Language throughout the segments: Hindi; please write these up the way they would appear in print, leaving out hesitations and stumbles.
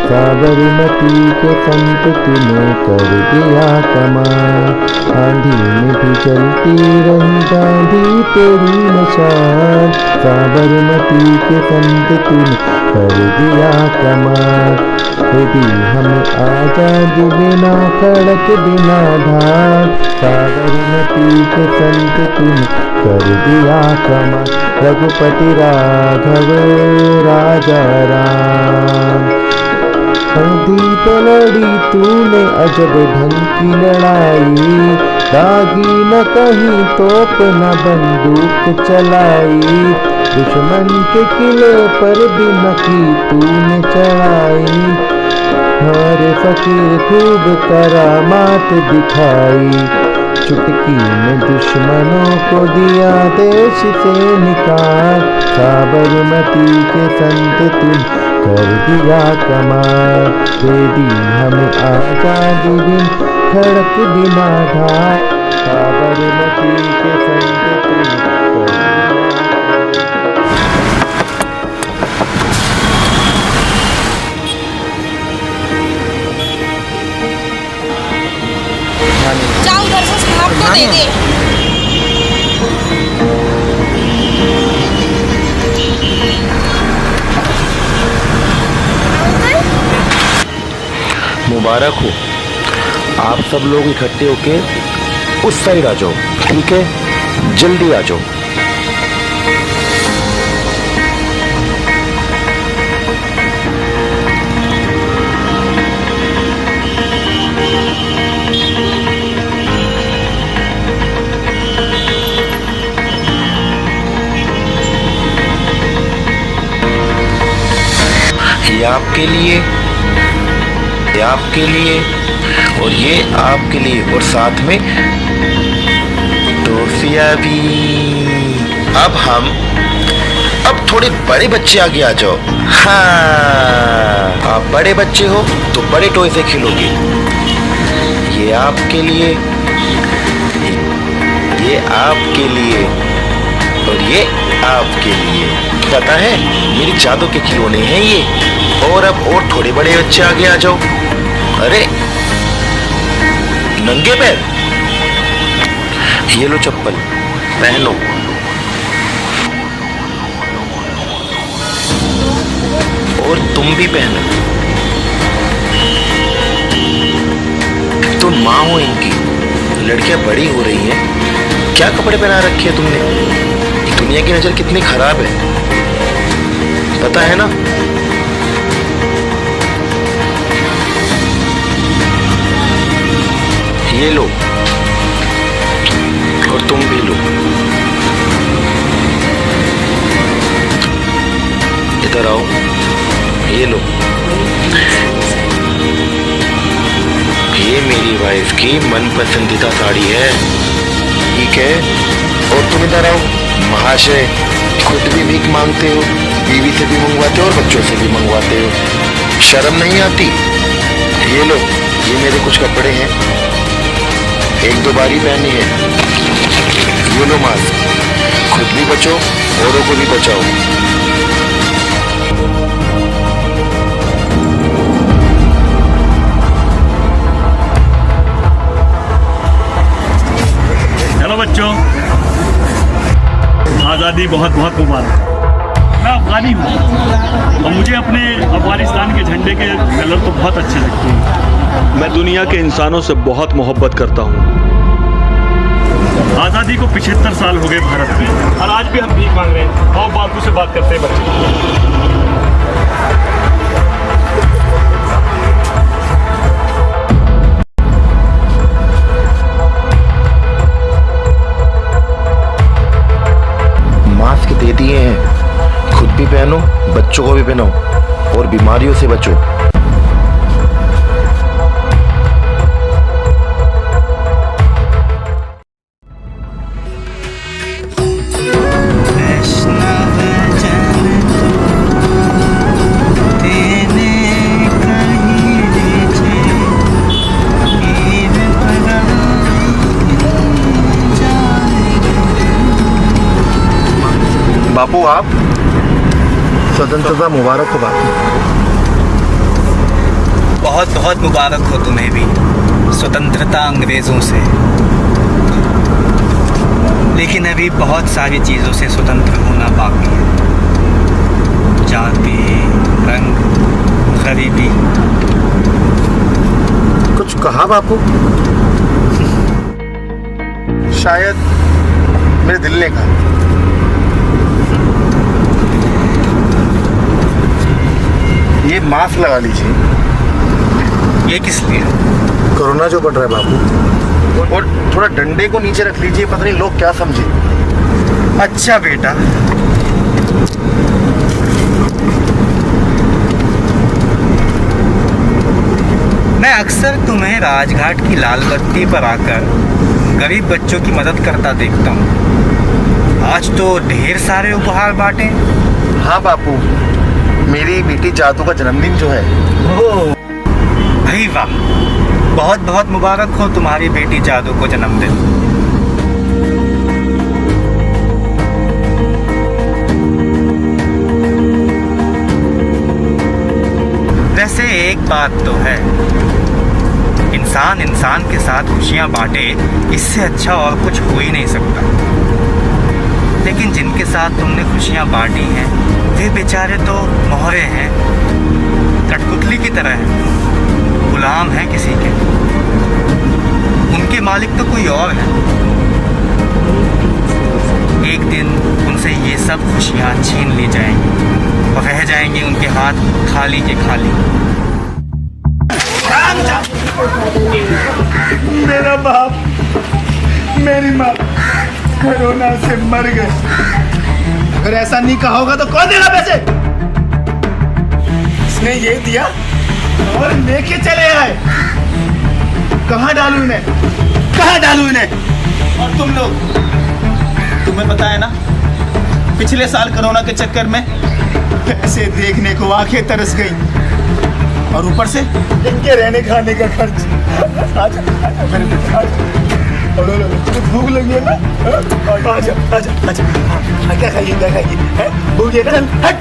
साबरमती के संत तूने कर दिया कमाल। आंधी में भी चलती रही गांधी तेरी मशाल। साबरमती के संत तूने कर दिया कमाल। दी हम आजादी बिना खड़क बिना ढाल। साबरमती के संत तूने कर दिया कमाल। रघुपति राघव राजा राम। हल्दी पे लड़ी तूने अजब ढंग की लड़ाई। दागी न कहीं तोप न बंदूक चलाई। दुश्मन के किले पर भी न की तूने चढ़ाई। हमारे फकीर खूब करामात दिखाई। चुटकी में दुश्मनों को दिया देश से निकाल। साबरमती के संत तूने कर दिया कमाल। दे दी हमें आजादी बिन खड़क बिना ढाल। साबरमती के संत तूने कर दिया। जाओ उधर से साहब को दे दे। मुबारक हो। आप सब लोग इकट्ठे होके उस साइड आ जाओ, ठीक है? जल्दी आ जाओ। ये आपके लिए, ये आपके लिए और ये आपके लिए, और साथ में टॉफियां भी। अब थोड़े बड़े बच्चे आगे आ जाओ। हाँ, आप बड़े बच्चे हो तो बड़े टॉय से खेलोगे। ये आपके लिए, ये आपके लिए और ये आपके लिए। पता है मेरी जादू के खिलौने हैं ये। और अब और थोड़े बड़े बच्चे आगे आ जाओ। अरे नंगे पैर, ये लो चप्पल पहनो। और तुम भी पहनो। तुम माँ हो इनकी, लड़कियां बड़ी हो रही हैं, क्या कपड़े पहना रखे हैं तुमने? दुनिया की नजर कितनी खराब है, पता है ना? ये लो और तुम भी लो। इधर आओ, ये लो। ये मेरी वाइफ की मन पसंदीदा साड़ी है, ठीक है? और तुम इधर आओ। महाशय, खुद भी भीख मांगते हो, बीवी से भी मंगवाते हो और बच्चों से भी मंगवाते हो, शर्म नहीं आती? ये लो, ये मेरे कुछ कपड़े हैं, एक दो बारी पहनी है। ये लो मास्क, खुद भी बचो औरों को भी बचाओ। चलो बच्चों, आज़ादी बहुत बहुत मुबारक। मैं अफगानी हूँ और मुझे अपने अफगानिस्तान के झंडे के कलर तो बहुत अच्छे लगते हैं। मैं दुनिया के इंसानों से बहुत मोहब्बत करता हूँ। आज़ादी को 75 साल हो गए भारत में, और आज भी हम भीख मांग रहे हैं। और बापू से बात करते हैं बच्चे। मास्क दे दिए हैं, खुद भी पहनो, बच्चों को भी पहनाओ और बीमारियों से बचो। बापू, आप स्वतंत्रता मुबारक हो बापू। बहुत बहुत मुबारक हो तुम्हें भी स्वतंत्रता अंग्रेज़ों से। लेकिन अभी बहुत सारी चीज़ों से स्वतंत्र होना बाकी है। जाति, रंग, गरीबी। कुछ कहा बापू? शायद मेरे दिल ने कहा। ये मास्क लगा लीजिए। ये किस लिए? कोरोना जो बढ़ रहा है बापू, और थोड़ा डंडे को नीचे रख लीजिए, पता नहीं लोग क्या समझे। अच्छा बेटा। मैं अक्सर तुम्हें राजघाट की लाल बत्ती पर आकर गरीब बच्चों की मदद करता देखता हूँ। आज तो ढेर सारे उपहार बांटे। हाँ बापू, मेरी बेटी जादू का जन्मदिन जो है। ओह भाई वाह, बहुत बहुत मुबारक हो तुम्हारी बेटी जादू को जन्मदिन। वैसे एक बात तो है, इंसान इंसान के साथ खुशियां बांटे, इससे अच्छा और कुछ हो ही नहीं सकता। लेकिन जिनके साथ तुमने खुशियां बांटी हैं वे बेचारे तो मोहरे हैं, कठपुतली की तरह हैं, गुलाम हैं किसी के। उनके मालिक तो कोई और है। एक दिन उनसे ये सब खुशियां छीन ली जाएंगी और रह जाएंगे उनके हाथ खाली के खाली। मेरा बाप, मेरी माँ कोरोना से मर गए। अगर ऐसा नहीं कहा होगा तो कौन देगा पैसे? इसने ये दिया और लेके चले आए। कहाँ डालू इन्हें, कहाँ डालू इन्हें? और तुम लोग, तुम्हें पता है ना, पिछले साल कोरोना के चक्कर में पैसे देखने को आंखें तरस गई, और ऊपर से इनके रहने खाने का खर्च। आजा आजा मेरे बेटे, आजा। भूख लगी है ना? आजा आजा आजा। हाँ, क्या खाइए, क्या खाइए? भूख है ना? हट।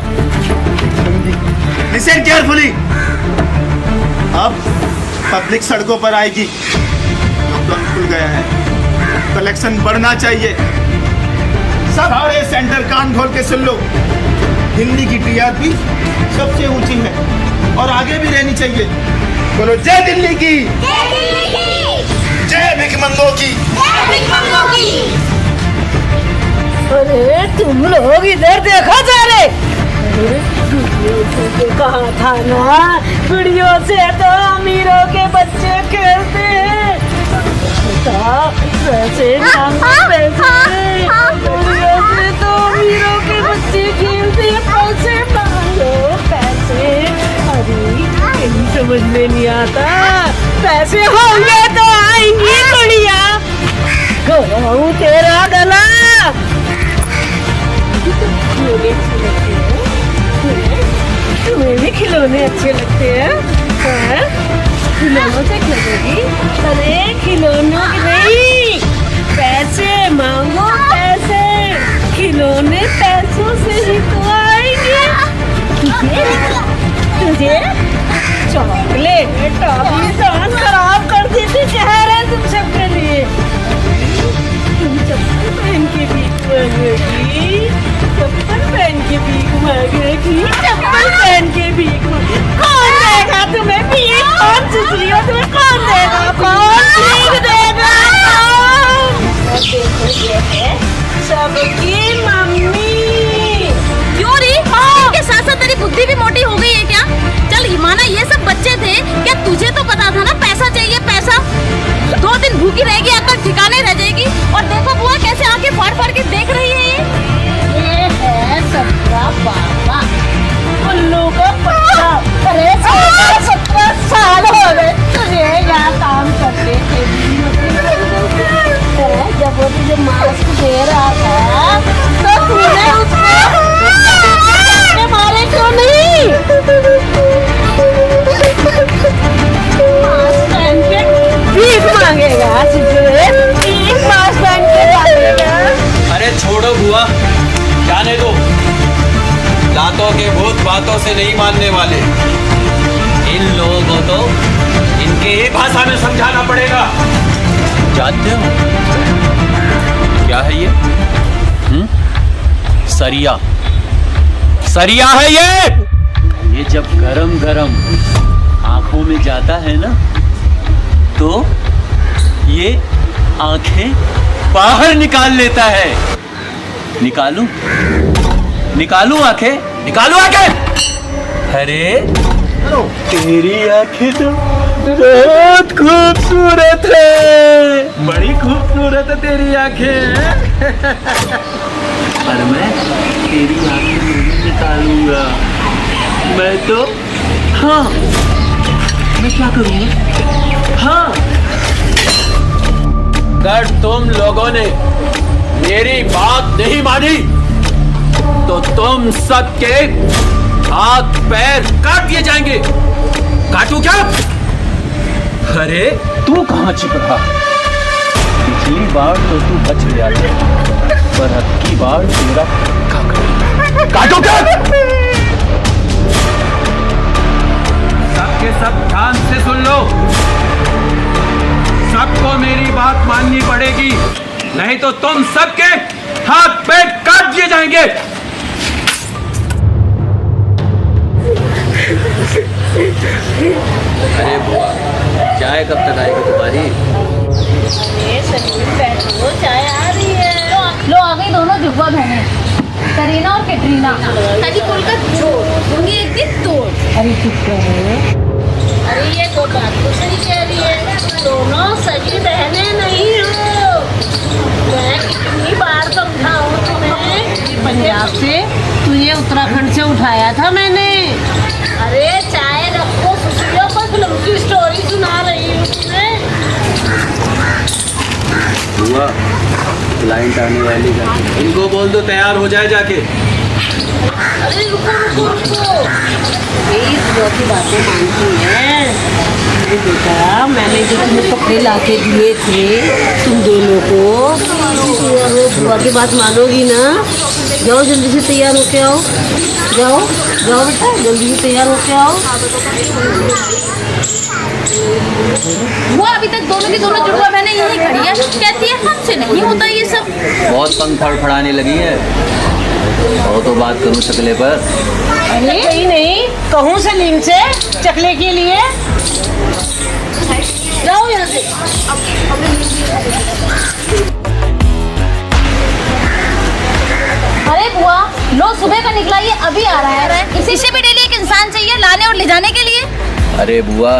Listen carefully. अब पब्लिक सड़कों पर आएगी। लॉकडाउन खुल गया है, कलेक्शन बढ़ना चाहिए। सारे सेंटर कान खोल के सुन लो। दिल्ली की टीआरपी सबसे ऊंची है और आगे भी रहनी चाहिए। बोलो जय दिल्ली की, जय भिखमंगों की। अरे तुम लोग इधर देखो सारे। कहा था ना, वीडियो से तो अमीरों के बच्चे खेलते हैं। पैसे वीडियो से तो अमीरों के बच्चे खेलते हैं। पैसे मांगो, पैसे। अरे कहीं समझ में नहीं आता। पैसे होंगे तो आएंगी बढ़िया। गवाऊं तेरा गला। तुम्हें भी खिलौने अच्छे लगते हैं? खिलौनों से खेलोगी? अरे खिलौनों की नहीं, पैसे मांगो, पैसे। खिलौने पैसों से ही तो आएंगे। तुझे चॉकलेट टॉफी दान खराब कर देते चेहरे तुम सबके लिए। तुम चप्पल पहन के भीख मांगेगी, चप्पल पहन के भीख मांगेगी, चप्पल पहन के भीख मांगेगी। कौन देगा तुम्हें भीख? कौन सुसरी हो तुम्हें? कौन देगा? कौन भीख देगा? सबकी मम्मी। क्यों री? इनके साथ साथ तेरी बुद्धि भी मोटी हो गई है क्या? चल माना ये सब बच्चे थे, क्या तुझे तो पता था ना पैसा चाहिए, पैसा। 2 दिन भूखी रहेगी, अकल ठिकाने रह जाएगी। और देखो बुआ कैसे आंखें फाड़ फाड़ के देख रही है। ये है सबका पापा, उल्लू का पत्ता। अरे 17 साल हो गए तुझे यहाँ काम करते थे। जब वो तुझे मास्क दे रहा था तो तूने उसको मारे क्यों नहीं? मास्क पहन के भीख मांगेगा तुझे, भीख मास्क पहन के मांगेगा। अरे छोड़ो बुआ, जाने दो। लातों के भूत बातों से नहीं मानने वाले। इन इन लोगों को तो इनके ही भाषा में समझाना पड़ेगा। जानते हो क्या है ये? सरिया। सरिया है ये जब गरम गरम आंखों में जाता है ना, तो ये आंखें बाहर निकाल लेता है। निकालूं? निकालूं आंखें? निकालूं आंखें? अरे तेरी आंखें तो बहुत खूबसूरत है, बड़ी खूबसूरत है तेरी आंखें। और मैं तेरी आंखें नहीं निकालूंगा। मैं तो हाँ, मैं क्या करूंगा? हाँ, अगर तुम लोगों ने मेरी बात नहीं मानी तो तुम सबके हाथ पैर काट दिए जाएंगे। काटू क्या? अरे तू कहाँ छिप रहा? पिछली बार तो तू बच गया था, पर अब की बार तेरा काटू क्या? सबके सब ध्यान से सुन लो। सबको मेरी बात माननी पड़ेगी, नहीं तो तुम सबके हाथ पैर काट दिए जाएंगे। अरे बुआ, चाय कब तक आएगी तुम्हारी? बैठो, चाय आ रही है। लो आ गई दोनों जुगवा बहने, करीना और कैटरीना। ताकि बोलकर जोड़ दूंगी एक दिन तोड़। अरे चुप करो। अरे ये तो बात तो सही कह रही है, दोनों सगी बहनें नहीं हो। मैं कितनी बार समझाऊं तुम्हें? पंजाब से तुझे उत्तराखंड से उठाया था मैंने। अरे चाय रखो, सुशीलों को फिल्म की स्टोरी सुना रही हूँ तुम्हें। बुआ, क्लाइंट आने वाली है, इनको बोल दो तैयार हो जाए जाके। अरे रुको रुको रुको, इस दो की बातें मानती हैं। अरे बेटा, मैंने जो तुम्हें कपड़े ला के दिए थे तुम दोनों को, बुआ की बात मानोगी ना? जाओ जल्दी से तैयार होके आओ। जाओ जाओ बेटा, जल्दी से तैयार होके आओ। वो अभी तक दोनों की दोनों जुड़वा बहनें यही खड़ी है, कहती है हमसे नहीं होता ये सब। बहुत पंख फड़फड़ाने लगी है, तो बात करूं चकले पर। अरे कहीं नहीं, कहूँ सलीम से चकले के लिए। जाओ यहाँ से। अरे बुआ, लो सुबह का निकला, ये अभी आ रहा है। इसे भी डेली एक इंसान चाहिए लाने और ले जाने के लिए। अरे बुआ,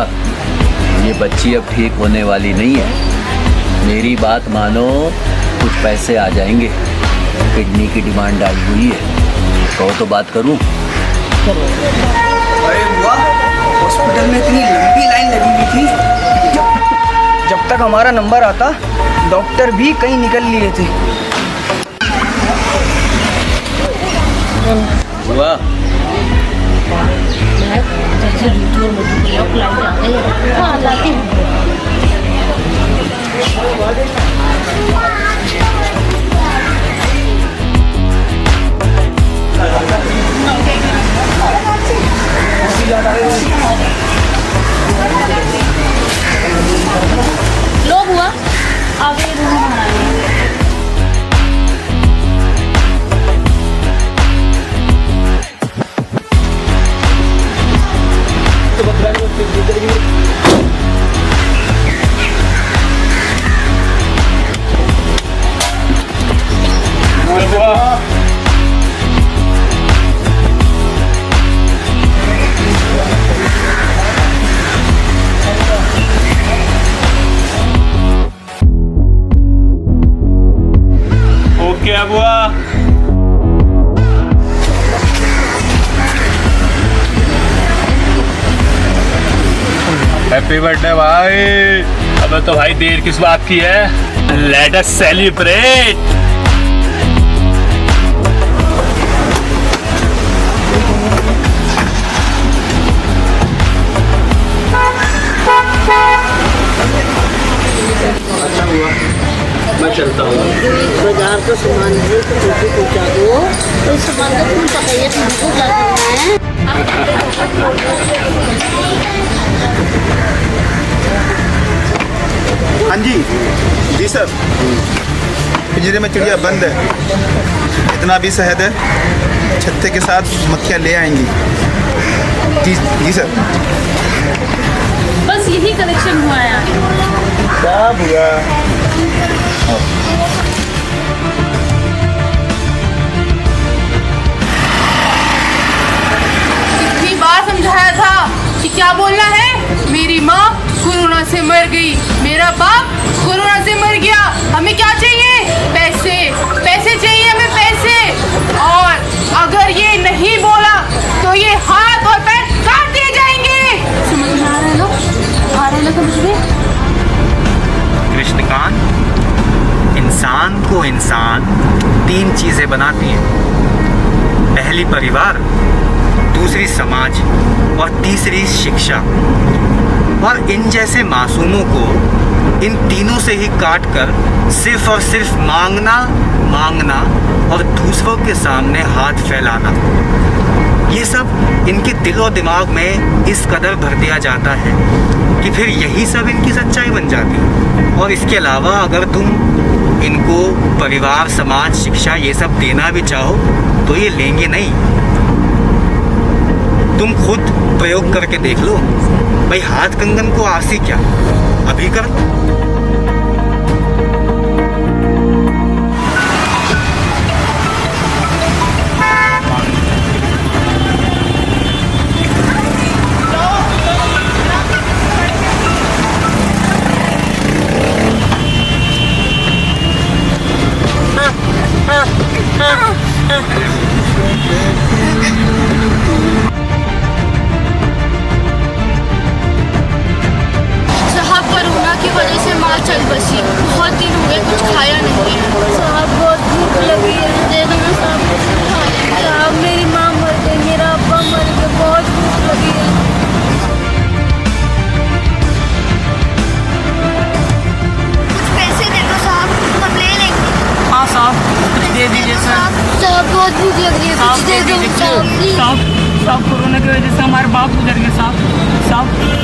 ये बच्ची अब ठीक होने वाली नहीं है। मेरी बात मानो, कुछ पैसे आ जाएंगे। किडनी की डिमांड आई हुई है, कहो तो बात करूं। अरे बुआ, हॉस्पिटल में इतनी लंबी लाइन लगी हुई थी, जब तक हमारा नंबर आता डॉक्टर भी कहीं निकल लिए थे। बुआ, हाँ लाती हूँ। लो बुआ, आगे रूम बनाइए। क्या बुआ? हैप्पी बर्थडे भाई। अबे तो भाई देर किस बात की है? Let us celebrate. मैं चलता हूँ। बाजार का सामान है तो जल्दी पहुँचा दो। तो इस सामान का तुम पता ही है, तुमको क्या करना है। हाँ जी जी सर, पिंजरे में चिड़िया बंद है, इतना भी शहद है, छत्ते के साथ मक्खियाँ ले आएंगी। जी जी सर। बस यही कलेक्शन हुआ यार। क्या हुआ? कितनी बार समझाया था कि क्या बोलना है। मेरी माँ कोरोना से मर गई, मेरा बाप कोरोना से मर गया, हमें क्या चाहिए? पैसे, पैसे चाहिए हमें, पैसे। और अगर ये नहीं बोला तो ये हाथ और पैर काट दिए जाएंगे। समझ में आ रहा है ना? आ रहा है ना समझ में? कृष्णकांत, इंसान को इंसान 3 चीजें बनाती हैं। पहली परिवार, दूसरी समाज और तीसरी शिक्षा। और इन जैसे मासूमों को इन तीनों से ही काट कर सिर्फ और सिर्फ मांगना मांगना और दूसरों के सामने हाथ फैलाना, ये सब इनके दिल और दिमाग में इस कदर भर दिया जाता है कि फिर यही सब इनकी सच्चाई बन जाती है। और इसके अलावा अगर तुम इनको परिवार, समाज, शिक्षा ये सब देना भी चाहो तो ये लेंगे नहीं। तुम खुद प्रयोग करके देख लो भाई, हाथ कंगन को आरसी क्या, अभी कर लो। साहब कोरोना की वजह से माँ चल बसी, बहुत दिन हो गए कुछ खाया नहीं है। साहब बहुत भूख लगी है, दे दो ना साहब कुछ खाने। साहब मेरी माँ मर गई, मेरा अब्बा मर गया, बहुत भूख लगी है। कुछ पैसे दे दो साहब, हम ले लेंगे। हाँ साहब, कुछ दे दीजिए सर। साहब बहुत भूख लग रही है, कुछ दे दो साहब प्लीज। साहब कोरोना की वजह से हमारे बाप गुजर गए साहब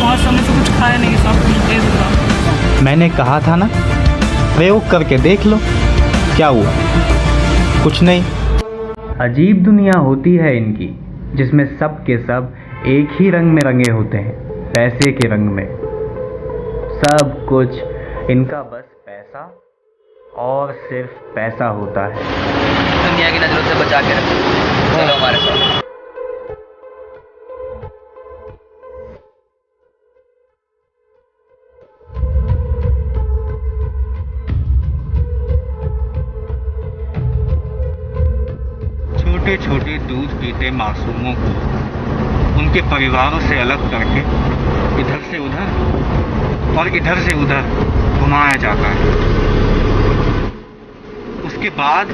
बहुत समय से कुछ खाया नहीं साहब, कुछ दे दो साहब। मैंने कहा था ना, प्रयोग करके देख लो, क्या हुआ? कुछ नहीं। अजीब दुनिया होती है इनकी, जिसमें सब के सब एक ही रंग में रंगे होते हैं, पैसे के रंग में। सब कुछ इनका बस पैसा और सिर्फ पैसा होता है। दुनिया की नजरों से बचा के रखो, चलो हमारे साथ। छोटे छोटे दूध पीते मासूमों को उनके परिवारों से अलग करके इधर से उधर और इधर से उधर घुमाया जाता है। उसके बाद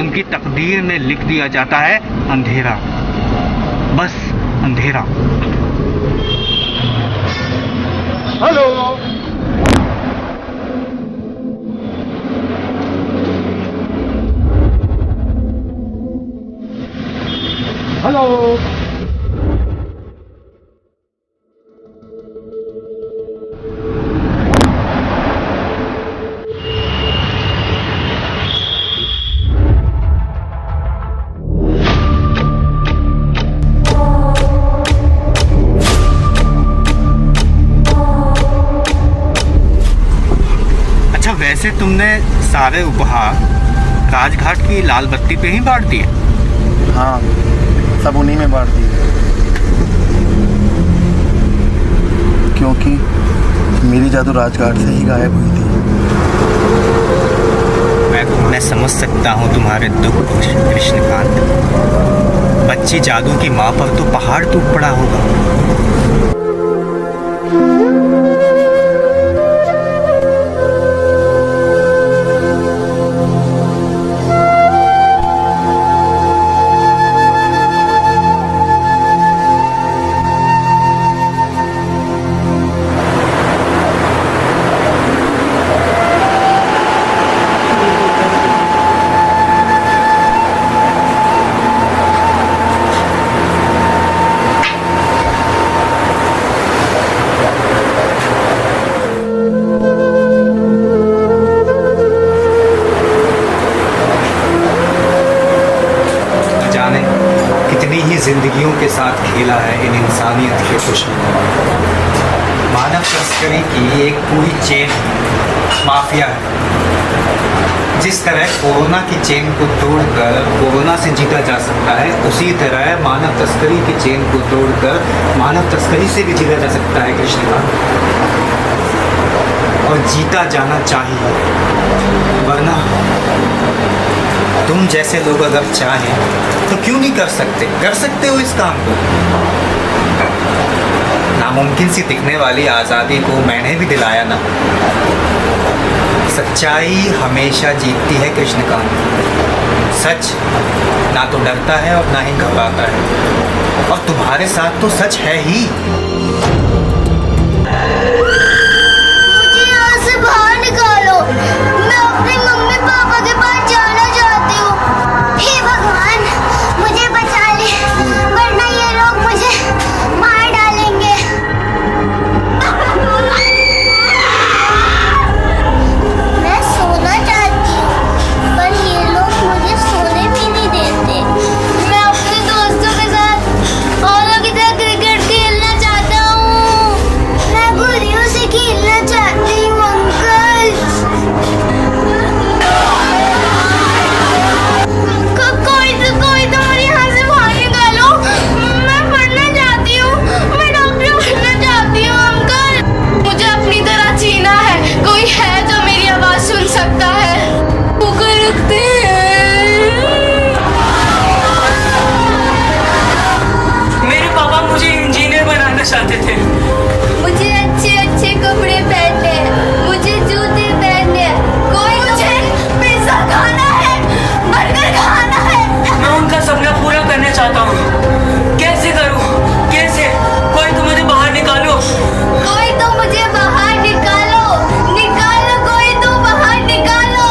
उनकी तकदीर में लिख दिया जाता है अंधेरा, बस अंधेरा। Hello, hello. अच्छा, वैसे तुमने सारे उपहार राजघाट की लाल बत्ती पे ही बांट दिए? हाँ, सब उन्हीं में बांट दी, क्योंकि मेरी जादू राजघाट से ही गायब हुई थी। मैं समझ सकता हूँ तुम्हारे दुख को कृष्णकांत। बच्ची जादू की माँ पर तो पहाड़ टूट पड़ा होगा। कितनी ही जिंदगियों के साथ खेला है इन इंसानियत के दुश्मनों ने। मानव तस्करी की एक पूरी चेन माफिया है। जिस तरह कोरोना की चेन को तोड़कर कोरोना से जीता जा सकता है, उसी तरह मानव तस्करी की चेन को तोड़कर मानव तस्करी से भी जीता जा सकता है कृष्णकांत। और जीता जाना चाहिए, वरना तुम जैसे लोग अगर चाहें तो क्यों नहीं कर सकते हो इस काम को। नामुमकिन सी दिखने वाली आज़ादी को मैंने भी दिलाया ना। सच्चाई हमेशा जीतती है कृष्णकांत। सच ना तो डरता है और ना ही घबराता है, और तुम्हारे साथ तो सच है ही। मुझे यहाँ से बाहर निकालो, मैं अपने मम्मी पापा के पास जाना चाहती हूँ। हे भगवान, मुझे बचा ले, वरना ये लोग मुझे मार डालेंगे। मैं सोना चाहती हूँ, पर ये लोग मुझे सोने भी नहीं देते। मैं अपने दोस्तों के साथ औरों की तरह क्रिकेट खेलना चाहता हूँ। मैं गुड़ियों से खेलना चाहती हूँ अंकल। कोई तो मुझे यहाँ से बाहर निकालो। मैं पढ़ना चाहती हूँ, मैं डॉक्टर बनना चाहती हूँ अंकल। मुझे अपनी तरह जीना है। कोई है जो मेरी आवाज सुन सकता है? पुकार रखते हैं। मेरे पापा मुझे इंजीनियर बनाना चाहते थे। मुझे अच्छे अच्छे कपड़े पहनने हैं, मुझे जूते पहनने हैं। कोई मुझे पिज्जा खाना है, बर्गर खाना है। मैं उनका सपना पूरा करना चाहता हूँ। कैसे करूँ? कैसे? कोई तो मुझे बाहर निकालो। कोई तो मुझे बाहर निकालो, निकालो, कोई तो बाहर निकालो।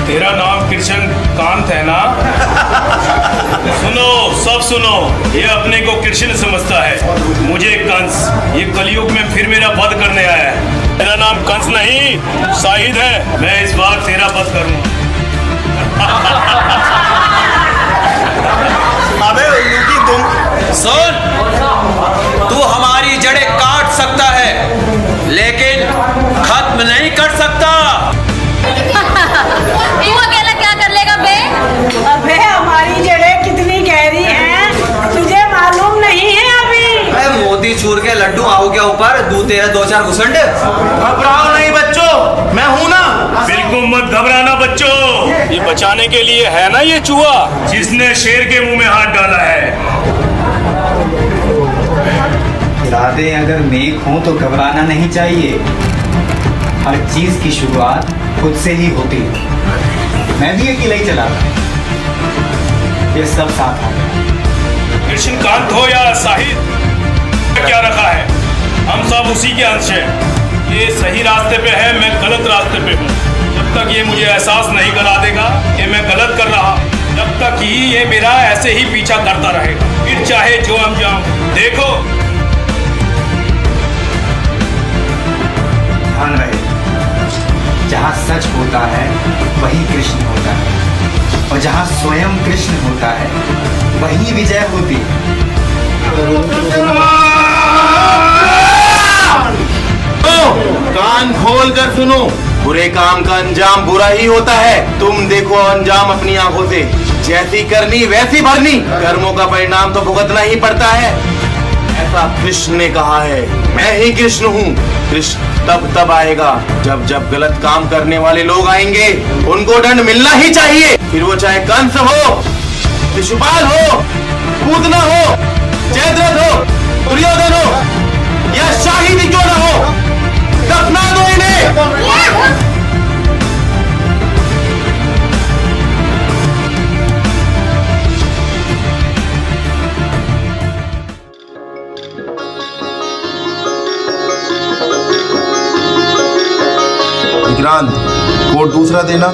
तेरा नाम कृष्णकांत है ना? सुनो, सब सुनो, ये अपने को कृष्ण समझता है, मुझे कंस। ये कलयुग में फिर मेरा वध करने आया है। मेरा नाम कंस नहीं, शाहिद है। मैं इस बार तेरा वध करूंगा। अबे उल्लू की तुम सुन, तू हमारी जड़ें काट सकता है, लेकिन खत्म नहीं कर सकता। तू अकेला क्या कर लेगा बे? अबे हमारी जड़ें कितनी गहरी हैं, तुझे मालूम नहीं है अभी। मोती चूर के लड्डू आओ क्या ऊपर, दू तेरा दो चार घुसंड। घबराओ नहीं बच्चों, मैं हूं ना। बिल्कुल मत घबराना बच्चों, ये बचाने के लिए है ना ये चूहा जिसने शेर के मुंह में हाथ डाला है। इरादे अगर नेक हों तो घबराना नहीं चाहिए। हर चीज की शुरुआत खुद से ही होती है। मैं भी अकेला ही चला था, ये सब साथ आ गए। कृष्णकांत हो या शाहिद, क्या रखा है, हम सब उसी के अंश हैं। ये सही रास्ते पे है, मैं गलत रास्ते पे हूँ। जब तक ये मुझे एहसास नहीं करा देगा कि मैं गलत कर रहा, जब तक ही ये मेरा ऐसे ही पीछा करता रहेगा, फिर चाहे जो अंजाम। देखो, ध्यान रहे, जहाँ सच होता है वही कृष्ण होता है, और जहाँ स्वयं कृष्ण होता है वही विजय होती है। कान खोल कर सुनो, बुरे काम का अंजाम बुरा ही होता है। तुम देखो अंजाम अपनी आंखों से, जैसी करनी वैसी भरनी। कर्मों का परिणाम तो भुगतना ही पड़ता है, ऐसा कृष्ण ने कहा है। मैं ही कृष्ण हूँ। कृष्ण तब आएगा जब गलत काम करने वाले लोग आएंगे, उनको दंड मिलना ही चाहिए। फिर वो चाहे कंस हो, शिशुपाल हो, पूतना हो, जयद्रथ हो, दुर्योधन हो या शाहिद ही क्यों न हो, दफना दो इन्हें। विक्रांत, कोड दूसरा देना।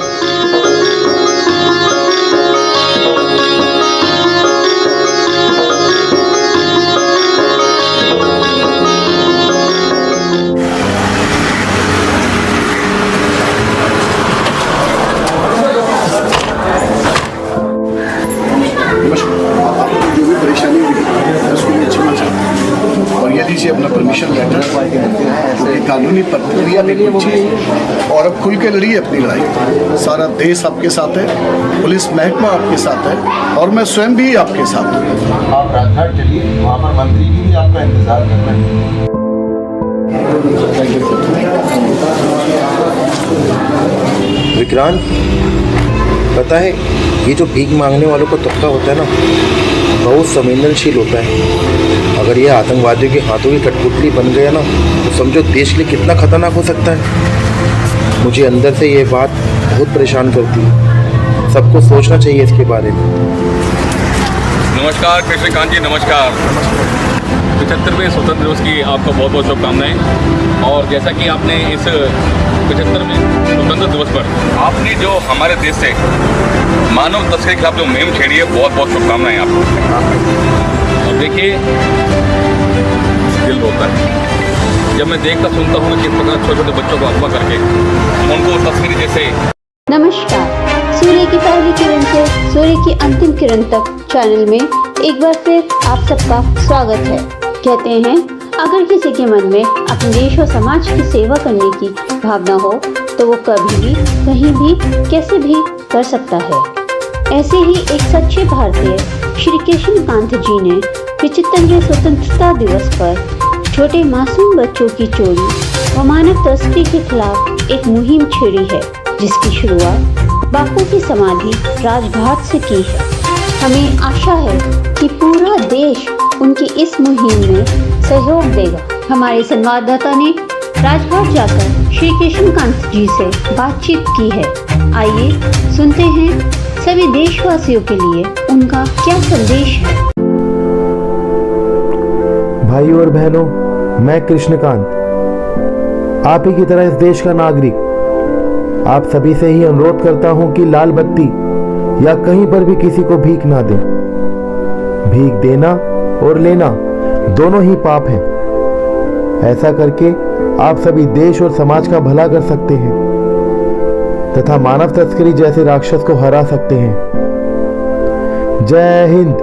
लीजिए अपना परमिशन लेटर, क्योंकि कानूनी प्रक्रिया भी कुछ है और अब खुल के लड़िए अपनी लड़ाई। सारा देश आपके साथ है, पुलिस महकमा आपके साथ है और मैं स्वयं भी आपके साथ हूँ। आप राजघाट चलिए, वहाँ पर मंत्री जी भी आपका इंतजार कर रहे हैं। विक्रांत, पता है ये जो भीख मांगने वालों का तबका होता है ना, बहुत संवेदनशील होता है। अगर ये आतंकवादियों के हाथों की कठपुतली बन गया ना, तो समझो देश के लिए कितना खतरनाक हो सकता है। मुझे अंदर से ये बात बहुत परेशान करती है। सबको सोचना चाहिए इसके बारे में। नमस्कार कृष्णकांत जी, नमस्कार। 75वें स्वतंत्र दिवस की आपको बहुत बहुत शुभकामनाएं। और जैसा कि आपने इस 75वें स्वतंत्र दिवस पर आपने जो हमारे देश से मानव तस्करी के खिलाफ जो मुहिम छेड़ी है, बहुत बहुत शुभकामनाएं आपको। और देखिए, दिल रोता है जब मैं देखता सुनता हूँ कि किस प्रकार छोटे छोटे बच्चों को अगवा करके उनको तस्करी जैसे। नमस्कार, सूर्य की पहली किरण से सूर्य की अंतिम किरण तक चैनल में एक बार फिर आप सबका स्वागत है। कहते हैं, अगर किसी के मन में अपने देश और समाज की सेवा करने की भावना हो तो वो कभी भी, कहीं भी, कैसे भी कर सकता है। ऐसे ही एक सच्चे भारतीय श्री कृष्णकांत जी ने 75वें स्वतंत्रता दिवस पर छोटे मासूम बच्चों की चोरी व मानव तस्करी के खिलाफ एक मुहिम छेड़ी है, जिसकी शुरुआत बापू की समाधि राजघाट से की है। हमें आशा है कि पूरा देश उनकी इस मुहिम में सहयोग देगा। हमारे संवाददाता ने राजघाट जाकर श्री कृष्णकांत जी से बातचीत की है। आइए सुनते हैं सभी देशवासियों के लिए उनका क्या संदेश है। भाइयों और बहनों, मैं कृष्णकांत, आप ही की तरह इस देश का नागरिक आप सभी से ही अनुरोध करता हूं कि लाल बत्ती या कहीं पर भी किसी को भीख ना दें। भीख देना और लेना दोनों ही पाप हैं। ऐसा करके आप सभी देश और समाज का भला कर सकते हैं तथा मानव तस्करी जैसे राक्षस को हरा सकते हैं। जय हिंद।